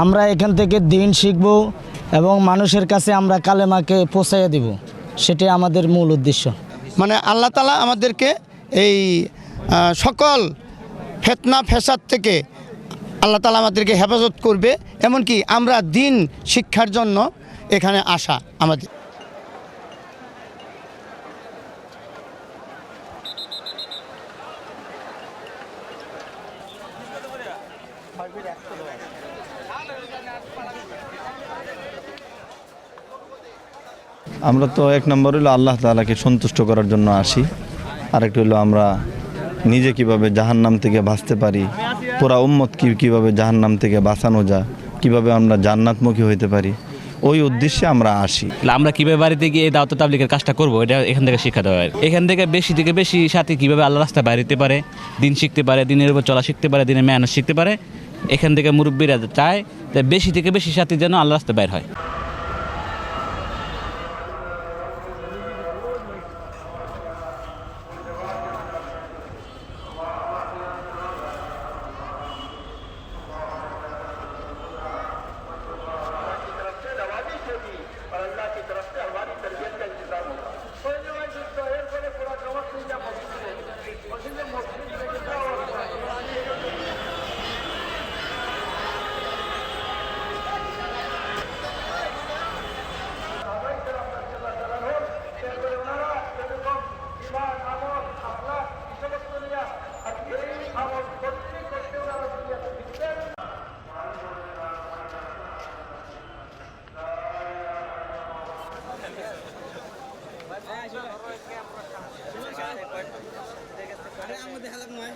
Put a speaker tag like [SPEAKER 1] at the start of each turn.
[SPEAKER 1] আমরা এখান থেকে দিন শিখব এবং মানুষের কাছে আমরা কালেমাকে পৌঁছাইয়া দিব, সেটাই আমাদের মূল উদ্দেশ্য।
[SPEAKER 2] মানে আল্লাহ তাআলা আমাদেরকে এই সকল ফিতনা ফ্যাসাদ থেকে আল্লাহ তাআলা আমাদেরকে হেফাজত করবে, এমনকি আমরা দিন শিক্ষার জন্য এখানে আসা আমাদের।
[SPEAKER 3] আমরা তো এক নম্বর হলো আল্লাহ তাআলাকে সন্তুষ্ট করার জন্য আসি, আরেকটা হলো আমরা নিজে কিভাবে জাহান্নাম থেকে বাঁচতে পারি, পুরা উম্মত কীভাবে জাহান্নাম থেকে বাঁচানো যায়, কিভাবে আমরা জান্নাতমুখী হইতে পারি, ওই উদ্দেশ্যে আমরা আসি।
[SPEAKER 4] আমরা কিভাবে বাড়িতে গিয়ে দাওয়াত তাবলীগের কাজটা করবো, এটা এখান থেকে শিক্ষা দেওয়া হয়। এখান থেকে বেশি সাথে কিভাবে আল্লাহ রাস্তায় বাইরে পারে, দিন শিখতে পারে, দিনের উপর চলা শিখতে পারে, দিনের মেহনত শিখতে পারে। এখান থেকে মুরব্বীরা চায় যে বেশি সাথে যেন আল্লাহ রাস্তায় বাইর হয়।
[SPEAKER 5] আমাদের হালাত নয়